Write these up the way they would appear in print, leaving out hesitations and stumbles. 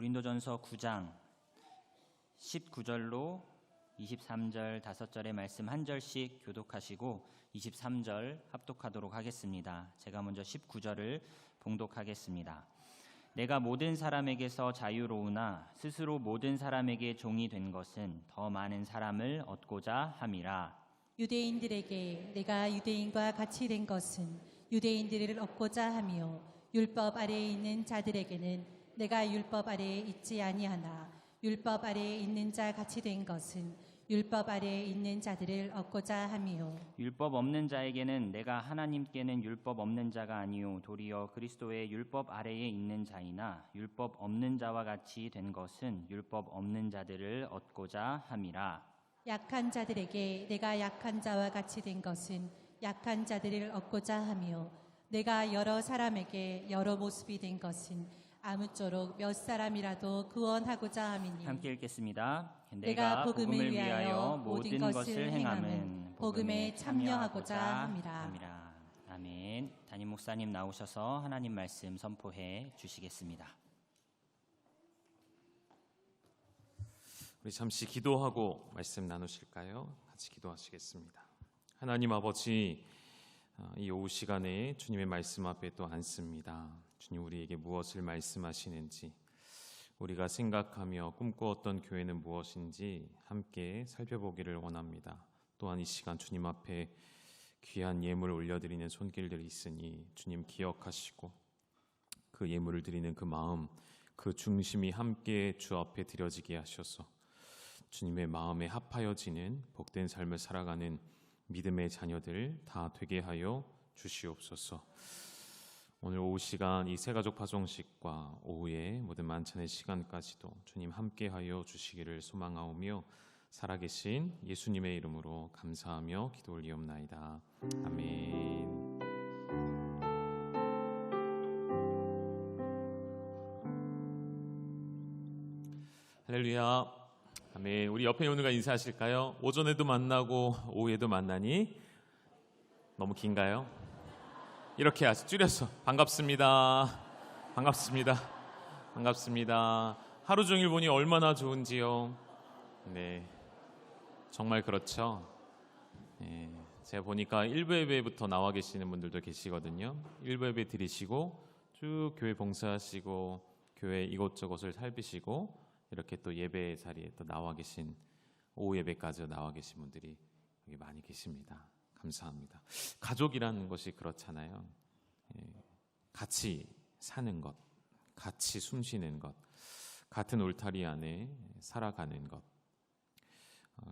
고린도전서 9장 19절로 23절 5절의 말씀 한 절씩 교독하시고 23절 합독하도록 하겠습니다. 제가 먼저 19절을 봉독하겠습니다. 내가 모든 사람에게서 자유로우나 스스로 모든 사람에게 종이 된 것은 더 많은 사람을 얻고자 함이라. 유대인들에게 내가 유대인과 같이 된 것은 유대인들을 얻고자 하며 율법 아래에 있는 자들에게는 내가 율법 아래에 있지 아니하나 율법 아래에 있는 자 같이 된 것은 율법 아래에 있는 자들을 얻고자 함이요 율법 없는 자에게는 내가 하나님께는 율법 없는 자가 아니요 도리어 그리스도의 율법 아래에 있는 자이나 율법 없는 자와 같이 된 것은 율법 없는 자들을 얻고자 함이라. 약한 자들에게 내가 약한 자와 같이 된 것은 약한 자들을 얻고자 하며 내가 여러 사람에게 여러 모습이 된 것은 아무쪼록 몇 사람이라도 구원하고자 함이니. 함께 읽겠습니다. 내가 복음을 위하여 모든 것을 행함은 복음에 참여하고자 함이라. 아멘. 담임 목사님 나오셔서 하나님 말씀 선포해 주시겠습니다. 우리 잠시 기도하고 말씀 나누실까요? 같이 기도하시겠습니다. 하나님 아버지, 이 오후 시간에 주님의 말씀 앞에 또 앉습니다. 주님, 우리에게 무엇을 말씀하시는지, 우리가 생각하며 꿈꾸었던 교회는 무엇인지 함께 살펴보기를 원합니다. 또한 이 시간 주님 앞에 귀한 예물을 올려드리는 손길들이 있으니 주님 기억하시고 그 예물을 드리는 그 마음, 그 중심이 함께 주 앞에 드려지게 하셔서 주님의 마음에 합하여지는 복된 삶을 살아가는 믿음의 자녀들 다 되게 하여 주시옵소서. 오늘 오후 시간 이 새가족 파송식과 오후에 모든 만찬의 시간까지도 주님 함께하여 주시기를 소망하오며 살아계신 예수님의 이름으로 감사하며 기도 올리옵나이다. 아멘. 할렐루야. 아멘. 우리 옆에 있는 분과 인사하실까요? 오전에도 만나고 오후에도 만나니 너무 긴가요? 이렇게 아주 줄여서 반갑습니다. 반갑습니다. 반갑습니다. 하루 종일 보니 얼마나 좋은지요. 네, 정말 그렇죠. 네, 제가 보니까 1부 예배부터 나와 계시는 분들도 계시거든요. 1부 예배 드리시고 쭉 교회 봉사하시고 교회 이곳저곳을 살피시고 이렇게 또 예배 자리에 또 나와 계신 오후 예배까지 나와 계신 분들이 여기 많이 계십니다. 감사합니다. 가족이라는 것이 그렇잖아요. 같이 사는 것, 같이 숨쉬는 것, 같은 울타리 안에 살아가는 것.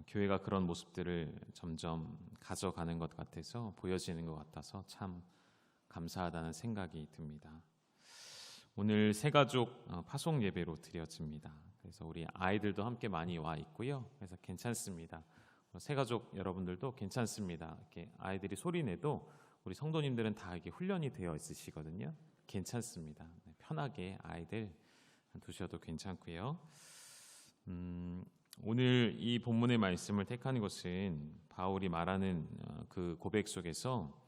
교회가 그런 모습들을 점점 가져가는 것 같아서 보여지는 것 같아서 참 감사하다는 생각이 듭니다. 오늘 새가족 파송 예배로 드려집니다. 그래서 우리 아이들도 함께 많이 와 있고요. 그래서 괜찮습니다. 새가족 여러분들도 괜찮습니다. 이렇게 아이들이 소리내도 우리 성도님들은 다 이게 훈련이 되어 있으시거든요. 괜찮습니다. 편하게 아이들 두셔도 괜찮고요. 오늘 이 본문의 말씀을 택한 것은 바울이 말하는 그 고백 속에서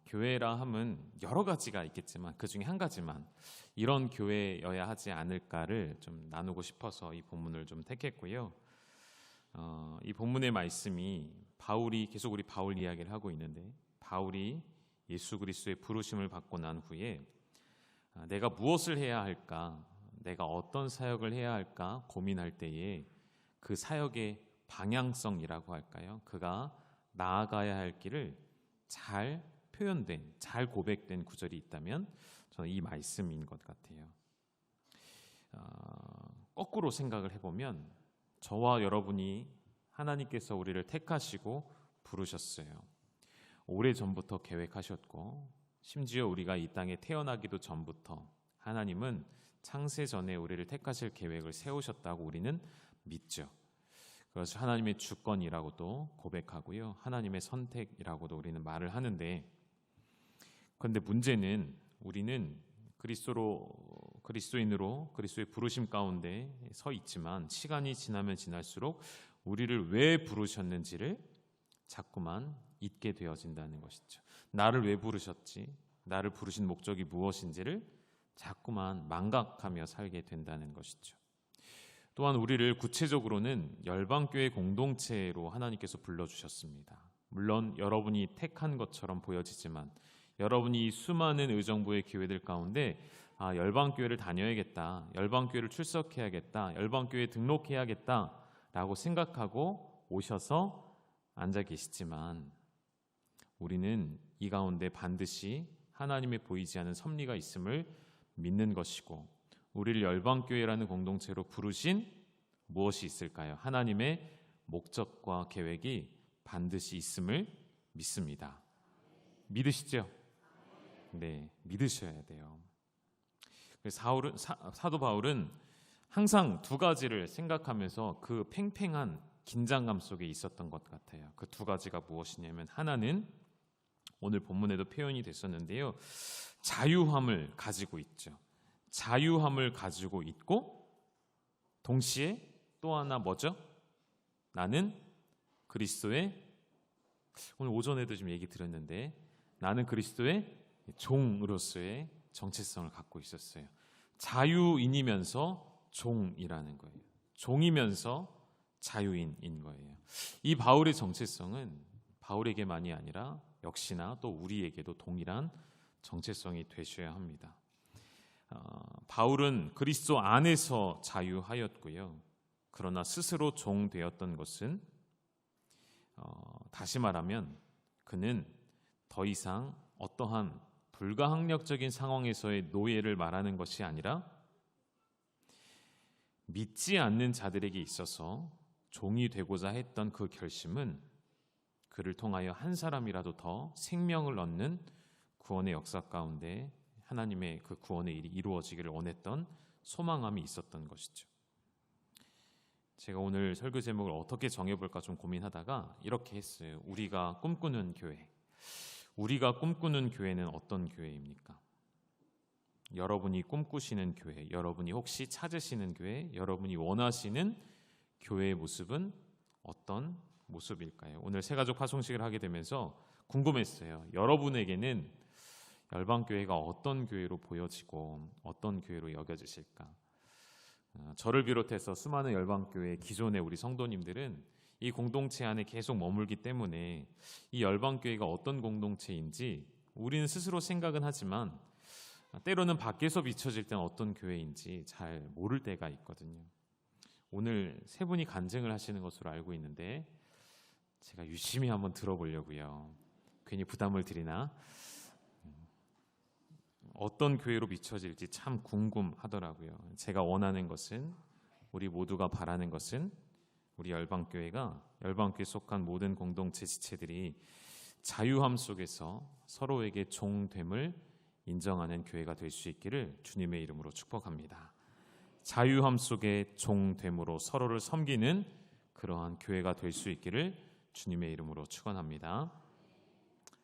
교회라 함은 여러 가지가 있겠지만 그 중에 한 가지만 이런 교회여야 하지 않을까를 좀 나누고 싶어서 이 본문을 좀 택했고요. 이 본문의 말씀이 바울이 계속 우리 바울 이야기를 하고 있는데 바울이 예수 그리스도의 부르심을 받고 난 후에 내가 무엇을 해야 할까, 내가 어떤 사역을 해야 할까 고민할 때에 그 사역의 방향성이라고 할까요? 그가 나아가야 할 길을 잘 표현된, 잘 고백된 구절이 있다면 저는 이 말씀인 것 같아요. 거꾸로 생각을 해보면 저와 여러분이 하나님께서 우리를 택하시고 부르셨어요. 오래전부터 계획하셨고 심지어 우리가 이 땅에 태어나기도 전부터 하나님은 창세 전에 우리를 택하실 계획을 세우셨다고 우리는 믿죠. 그것을 하나님의 주권이라고도 고백하고요. 하나님의 선택이라고도 우리는 말을 하는데, 그런데 문제는 우리는 그리스도인으로 그리스도의 부르심 가운데 서 있지만 시간이 지나면 지날수록 우리를 왜 부르셨는지를 자꾸만 잊게 되어진다는 것이죠. 나를 왜 부르셨지? 나를 부르신 목적이 무엇인지를 자꾸만 망각하며 살게 된다는 것이죠. 또한 우리를 구체적으로는 열방교회 공동체로 하나님께서 불러주셨습니다. 물론 여러분이 택한 것처럼 보여지지만 여러분이 수많은 의정부의 교회들 가운데 열방교회를 다녀야겠다, 열방교회를 출석해야겠다, 열방교회에 등록해야겠다라고 생각하고 오셔서 앉아 계시지만 우리는 이 가운데 반드시 하나님의 보이지 않은 섭리가 있음을 믿는 것이고 우리를 열방교회라는 공동체로 부르신 무엇이 있을까요? 하나님의 목적과 계획이 반드시 있음을 믿습니다. 믿으시죠? 네, 믿으셔야 돼요. 사도 바울은 항상 두 가지를 생각하면서 그 팽팽한 긴장감 속에 있었던 것 같아요. 그 두 가지가 무엇이냐면 하나는 오늘 본문에도 표현이 됐었는데요. 자유함을 가지고 있죠. 자유함을 가지고 있고 동시에 또 하나 뭐죠? 나는 그리스도의 오늘 오전에도 좀 얘기 드렸는데 나는 그리스도의 종으로서의 정체성을 갖고 있었어요. 자유인이면서 종이라는 거예요. 종이면서 자유인인 거예요. 이 바울의 정체성은 바울에게만이 아니라 역시나 또 우리에게도 동일한 정체성이 되셔야 합니다. 바울은 그리스도 안에서 자유하였고요. 그러나 스스로 종 되었던 것은 다시 말하면 그는 더 이상 어떠한 불가항력적인 상황에서의 노예를 말하는 것이 아니라 믿지 않는 자들에게 있어서 종이 되고자 했던 그 결심은 그를 통하여 한 사람이라도 더 생명을 얻는 구원의 역사 가운데 하나님의 그 구원의 일이 이루어지기를 원했던 소망함이 있었던 것이죠. 제가 오늘 설교 제목을 어떻게 정해볼까 좀 고민하다가 이렇게 했어요. 우리가 꿈꾸는 교회. 우리가 꿈꾸는 교회는 어떤 교회입니까? 여러분이 꿈꾸시는 교회, 여러분이 혹시 찾으시는 교회, 여러분이 원하시는 교회의 모습은 어떤 모습일까요? 오늘 새가족 파송식을 하게 되면서 궁금했어요. 여러분에게는 열방교회가 어떤 교회로 보여지고 어떤 교회로 여겨지실까? 저를 비롯해서 수많은 열방교회 기존의 우리 성도님들은 이 공동체 안에 계속 머물기 때문에 이 열방교회가 어떤 공동체인지 우리는 스스로 생각은 하지만 때로는 밖에서 비춰질 때는 어떤 교회인지 잘 모를 때가 있거든요. 오늘 세 분이 간증을 하시는 것으로 알고 있는데 제가 유심히 한번 들어보려고요. 괜히 부담을 드리나? 어떤 교회로 비춰질지 참 궁금하더라고요. 제가 원하는 것은, 우리 모두가 바라는 것은 우리 열방교회가, 열방교회에 속한 모든 공동체 지체들이 자유함 속에서 서로에게 종됨을 인정하는 교회가 될 수 있기를 주님의 이름으로 축복합니다. 자유함 속에 종됨으로 서로를 섬기는 그러한 교회가 될 수 있기를 주님의 이름으로 축원합니다.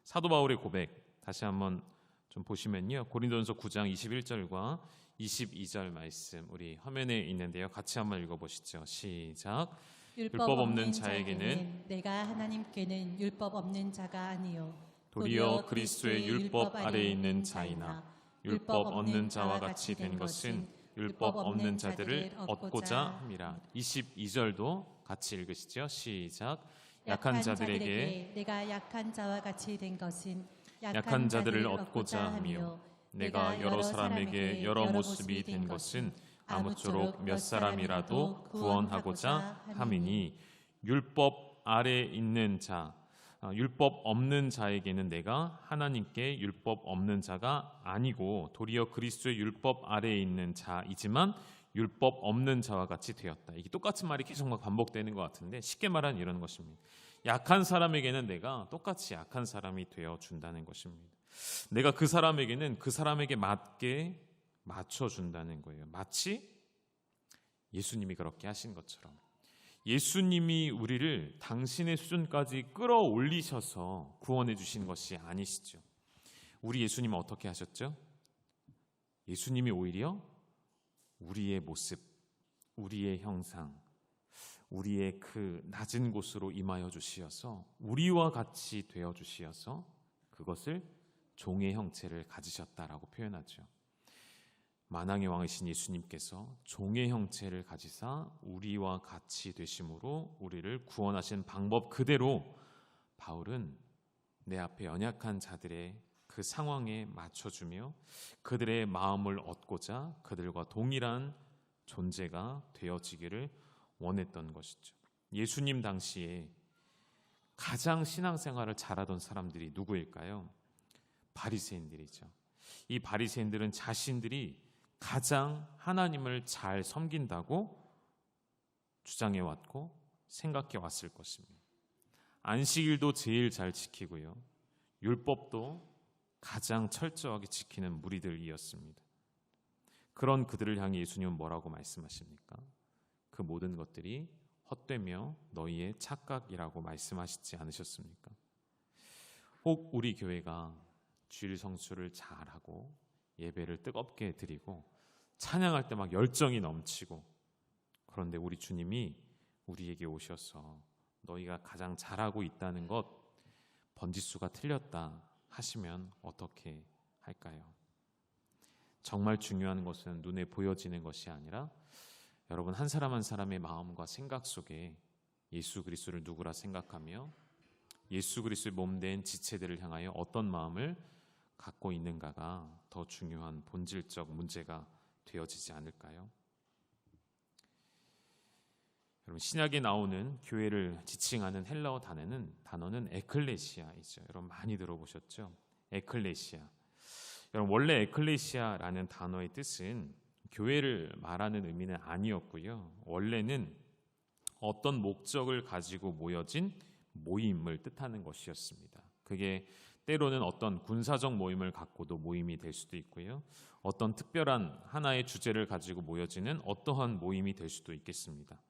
사도 바울의 고백 다시 한번 좀 보시면요. 고린도전서 9장 21절과 22절 말씀 우리 화면에 있는데요. 같이 한번 읽어보시죠. 시작. 율법 없는 자에게는 내가 하나님께는 율법 없는 자가 아니요 도리어 그리스도의 율법 아래에 있는 자이나 율법 얻는 자와 같이 된 것은 율법 없는 자들을 얻고자 함이라. 22절도 같이 읽으시죠. 시작. 약한 자들에게 내가 약한 자와 같이 된 것은 약한 자들을 얻고자 하며 내가 여러 사람에게 여러 모습이 된 것은 아무쪼록 몇 사람이라도 구원하고자 함이니 율법 아래에 있는 자, 율법 없는 자에게는 내가 하나님께 율법 없는 자가 아니고 도리어 그리스도의 율법 아래에 있는 자이지만 율법 없는 자와 같이 되었다. 이게 똑같은 말이 계속 막 반복되는 것 같은데 쉽게 말하면 이런 것입니다. 약한 사람에게는 내가 똑같이 약한 사람이 되어준다는 것입니다. 내가 그 사람에게는 그 사람에게 맞게 맞춰준다는 거예요. 마치 예수님이 그렇게 하신 것처럼 예수님이 우리를 당신의 수준까지 끌어올리셔서 구원해 주신 것이 아니시죠. 우리 예수님은 어떻게 하셨죠? 예수님이 오히려 우리의 모습, 우리의 형상, 우리의 그 낮은 곳으로 임하여 주시어서 우리와 같이 되어 주시어서 그것을 종의 형체를 가지셨다라고 표현하죠. 만왕의 왕이신 예수님께서 종의 형체를 가지사 우리와 같이 되심으로 우리를 구원하신 방법 그대로 바울은 내 앞에 연약한 자들의 그 상황에 맞춰주며 그들의 마음을 얻고자 그들과 동일한 존재가 되어지기를 원했던 것이죠. 예수님 당시에 가장 신앙생활을 잘하던 사람들이 누구일까요? 바리새인들이죠. 이 바리새인들은 자신들이 가장 하나님을 잘 섬긴다고 주장해 왔고 생각해 왔을 것입니다. 안식일도 제일 잘 지키고요. 율법도 가장 철저하게 지키는 무리들이었습니다. 그런 그들을 향해 예수님은 뭐라고 말씀하십니까? 그 모든 것들이 헛되며 너희의 착각이라고 말씀하시지 않으셨습니까? 혹 우리 교회가 주일 성수를 잘하고 예배를 뜨겁게 드리고 찬양할 때 막 열정이 넘치고 그런데 우리 주님이 우리에게 오셔서 너희가 가장 잘하고 있다는 것 번지수가 틀렸다 하시면 어떻게 할까요? 정말 중요한 것은 눈에 보여지는 것이 아니라 여러분 한 사람 한 사람의 마음과 생각 속에 예수 그리스도를 누구라 생각하며 예수 그리스도의 몸된 지체들을 향하여 어떤 마음을 갖고 있는가가 더 중요한 본질적 문제가 되어지지 않을까요? 여러분 신약에 나오는 교회를 지칭하는 헬라어 단어는 에클레시아이죠. 여러분 많이 들어보셨죠? 에클레시아. 여러분 원래 에클레시아라는 단어의 뜻은 교회를 말하는 의미는 아니었고요. 원래는 어떤 목적을 가지고 모여진 모임을 뜻하는 것이었습니다. 그게 때로는 어떤 군사적 모임을 갖고도 모임이 될 수도 있고요. 어떤 특별한 하나의 주제를 가지고 모여지는 어떠한 모임이 될 수도 있겠습니다.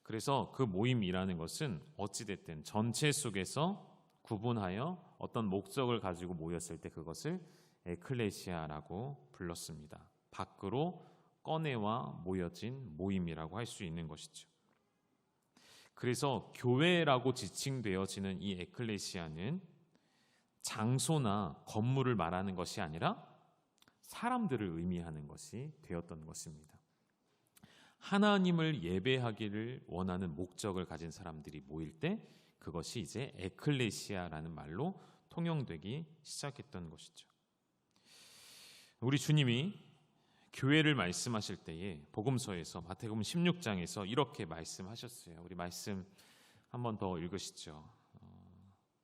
그래서 그 모임이라는 것은 어찌됐든 전체 속에서 구분하여 어떤 목적을 가지고 모였을 때 그것을 에클레시아라고 불렀습니다. 밖으로 꺼내와 모여진 모임이라고 할 수 있는 것이죠. 그래서 교회라고 지칭되어지는 이 에클레시아는 장소나 건물을 말하는 것이 아니라 사람들을 의미하는 것이 되었던 것입니다. 하나님을 예배하기를 원하는 목적을 가진 사람들이 모일 때 그것이 이제 에클레시아라는 말로 통용되기 시작했던 것이죠. 우리 주님이 교회를 말씀하실 때에 복음서에서 마태복음 16장에서 이렇게 말씀하셨어요. 우리 말씀 한 번 더 읽으시죠.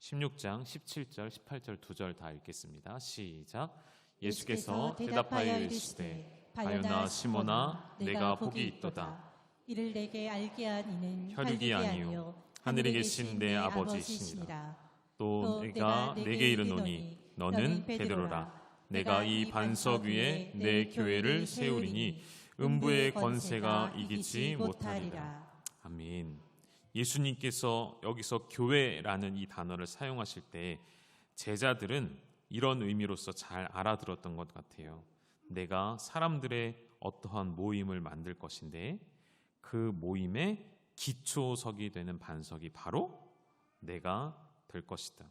16장 17절 18절 2절 다 읽겠습니다. 시작. 예수께서 대답하여 이르시되 바요나 시몬아 내가 복이 있도다. 이를 내게 알게 한 이는 혈육이 아니요 하늘에 계신 내 아버지시니라. 또 내가 내게 이르노니 너는 베드로라. 내가 이 반석 위에 내 교회를 세우리니 음부의 권세가 이기지 못하리라. 아멘. 예수님께서 여기서 교회라는 이 단어를 사용하실 때 제자들은 이런 의미로서 잘 알아들었던 것 같아요. 내가 사람들의 어떠한 모임을 만들 것인데 그 모임의 기초석이 되는 반석이 바로 내가 될 것이다.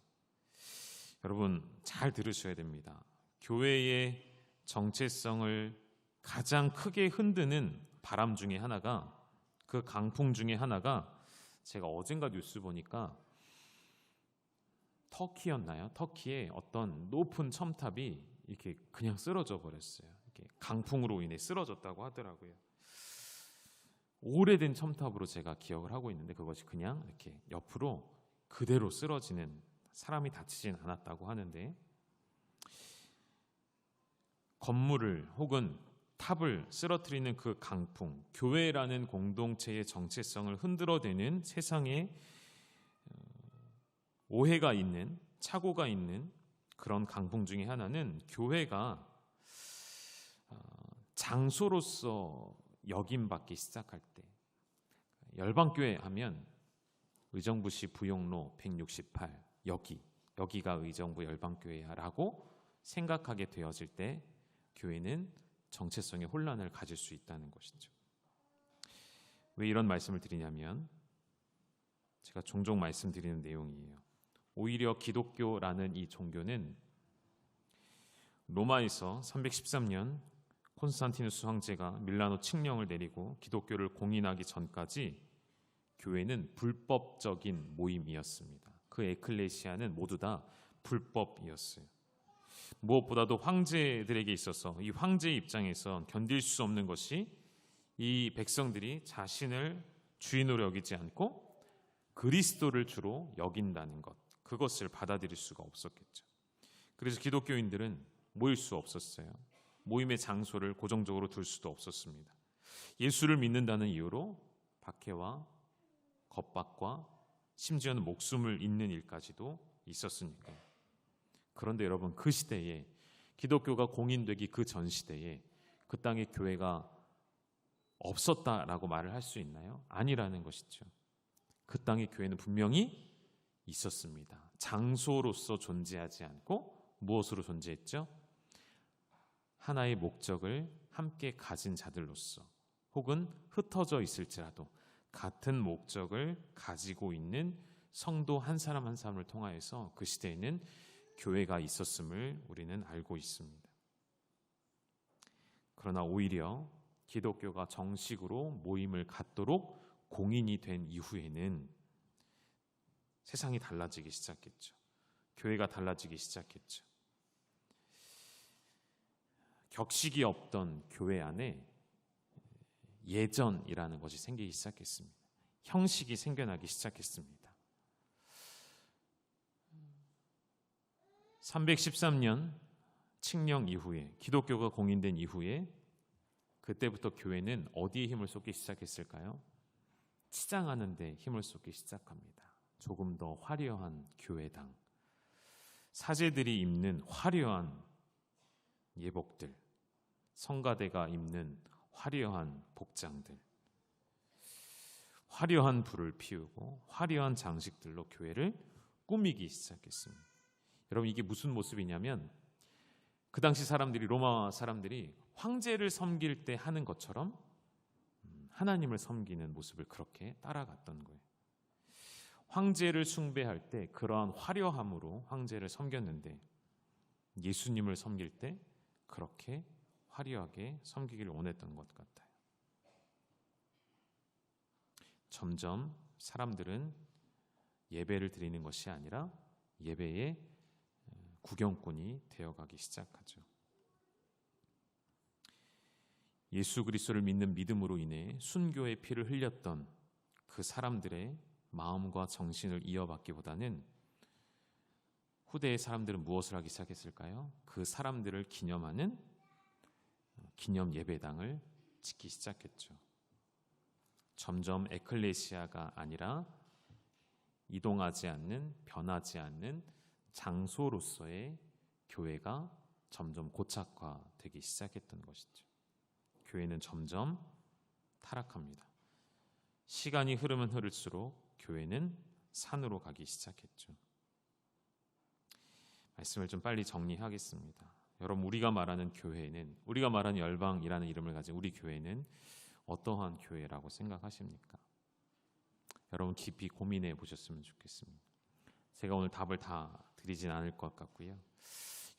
여러분 잘 들으셔야 됩니다. 교회의 정체성을 가장 크게 흔드는 바람 중에 하나가 그 강풍 중에 하나가 제가 어젠가 뉴스 보니까 터키였나요? 터키의 어떤 높은 첨탑이 이렇게 그냥 쓰러져 버렸어요. 이렇게 강풍으로 인해 쓰러졌다고 하더라고요. 오래된 첨탑으로 제가 기억을 하고 있는데 그것이 그냥 이렇게 옆으로 그대로 쓰러지는 사람이 다치진 않았다고 하는데 건물을 혹은 탑을 쓰러뜨리는 그 강풍, 교회라는 공동체의 정체성을 흔들어대는 세상에 오해가 있는, 착오가 있는 그런 강풍 중에 하나는 교회가 장소로서 역임받기 시작할 때 열방교회 하면 의정부시 부용로 168 여기가 의정부 열방교회야 라고 생각하게 되어질 때 교회는 정체성의 혼란을 가질 수 있다는 것이죠. 왜 이런 말씀을 드리냐면 제가 종종 말씀드리는 내용이에요. 오히려 기독교라는 이 종교는 로마에서 313년 콘스탄티누스 황제가 밀라노 칙령을 내리고 기독교를 공인하기 전까지 교회는 불법적인 모임이었습니다. 그 에클레시아는 모두 다 불법이었어요. 무엇보다도 황제들에게 있어서 이 황제의 입장에서 견딜 수 없는 것이 이 백성들이 자신을 주인으로 여기지 않고 그리스도를 주로 여긴다는 것, 그것을 받아들일 수가 없었겠죠. 그래서 기독교인들은 모일 수 없었어요. 모임의 장소를 고정적으로 둘 수도 없었습니다. 예수를 믿는다는 이유로 박해와 겁박과 심지어는 목숨을 잃는 일까지도 있었으니까요. 그런데 여러분, 그 시대에 기독교가 공인되기 그 전 시대에 그 땅에 교회가 없었다라고 말을 할 수 있나요? 아니라는 것이죠. 그 땅에 교회는 분명히 있었습니다. 장소로서 존재하지 않고 무엇으로 존재했죠? 하나의 목적을 함께 가진 자들로서, 혹은 흩어져 있을지라도 같은 목적을 가지고 있는 성도 한 사람 한 사람을 통하여서 그 시대에는 교회가 있었음을 우리는 알고 있습니다. 그러나 오히려 기독교가 정식으로 모임을 갖도록 공인이 된 이후에는 세상이 달라지기 시작했죠. 교회가 달라지기 시작했죠. 격식이 없던 교회 안에 예전이라는 것이 생기기 시작했습니다. 형식이 생겨나기 시작했습니다. 313년 칙령 이후에, 기독교가 공인된 이후에 그때부터 교회는 어디에 힘을 쏟기 시작했을까요? 치장하는 데 힘을 쏟기 시작합니다. 조금 더 화려한 교회당, 사제들이 입는 화려한 예복들, 성가대가 입는 화려한 복장들, 화려한 불을 피우고 화려한 장식들로 교회를 꾸미기 시작했습니다. 여러분, 이게 무슨 모습이냐면 그 당시 사람들이, 로마 사람들이 황제를 섬길 때 하는 것처럼 하나님을 섬기는 모습을 그렇게 따라갔던 거예요. 황제를 숭배할 때 그러한 화려함으로 황제를 섬겼는데 예수님을 섬길 때 그렇게 화려하게 섬기기를 원했던 것 같아요. 점점 사람들은 예배를 드리는 것이 아니라 예배의 구경꾼이 되어가기 시작하죠. 예수 그리스도를 믿는 믿음으로 인해 순교의 피를 흘렸던 그 사람들의 마음과 정신을 이어받기보다는 후대의 사람들은 무엇을 하기 시작했을까요? 그 사람들을 기념하는 기념 예배당을 짓기 시작했죠. 점점 에클레시아가 아니라 이동하지 않는, 변하지 않는 장소로서의 교회가 점점 고착화되기 시작했던 것이죠. 교회는 점점 타락합니다. 시간이 흐르면 흐를수록 교회는 산으로 가기 시작했죠. 말씀을 좀 빨리 정리하겠습니다. 여러분, 우리가 말하는 교회는, 우리가 말하는 열방이라는 이름을 가진 우리 교회는 어떠한 교회라고 생각하십니까? 여러분, 깊이 고민해 보셨으면 좋겠습니다. 제가 오늘 답을 다 드리진 않을 것 같고요.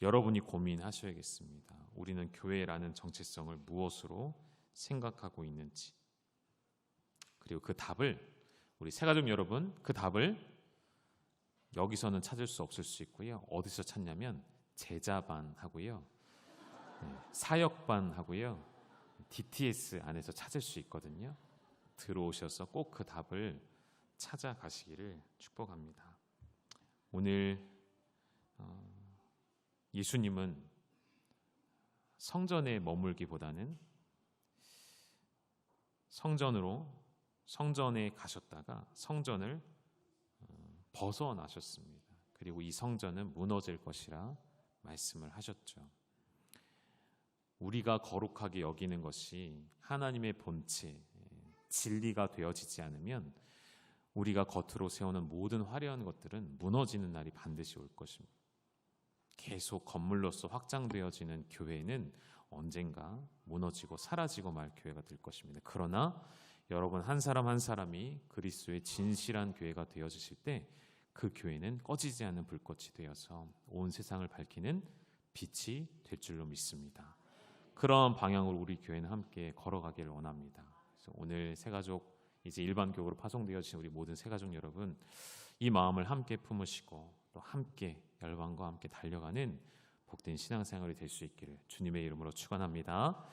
여러분이 고민하셔야겠습니다. 우리는 교회라는 정체성을 무엇으로 생각하고 있는지. 그리고 그 답을, 우리 새가족 여러분, 그 답을 여기서는 찾을 수 없을 수 있고요. 어디서 찾냐면 제자반 하고요, 사역반 하고요, DTS 안에서 찾을 수 있거든요. 들어오셔서 꼭 그 답을 찾아가시기를 축복합니다. 오늘 예수님은 성전에 머물기보다는 성전에 가셨다가 성전을 벗어나셨습니다. 그리고 이 성전은 무너질 것이라 말씀을 하셨죠. 우리가 거룩하게 여기는 것이 하나님의 본체, 진리가 되어지지 않으면 우리가 겉으로 세우는 모든 화려한 것들은 무너지는 날이 반드시 올 것입니다. 계속 건물로서 확장되어지는 교회는 언젠가 무너지고 사라지고 말 교회가 될 것입니다. 그러나 여러분 한 사람 한 사람이 그리스도의 진실한 교회가 되어지실 때 그 교회는 꺼지지 않는 불꽃이 되어서 온 세상을 밝히는 빛이 될 줄로 믿습니다. 그런 방향으로 우리 교회는 함께 걸어가기를 원합니다. 그래서 오늘 새가족 이제 일반 교회로 파송되어진 우리 모든 새가족 여러분, 이 마음을 함께 품으시고 또 함께 열방과 함께 달려가는 복된 신앙생활이 될 수 있기를 주님의 이름으로 축원합니다.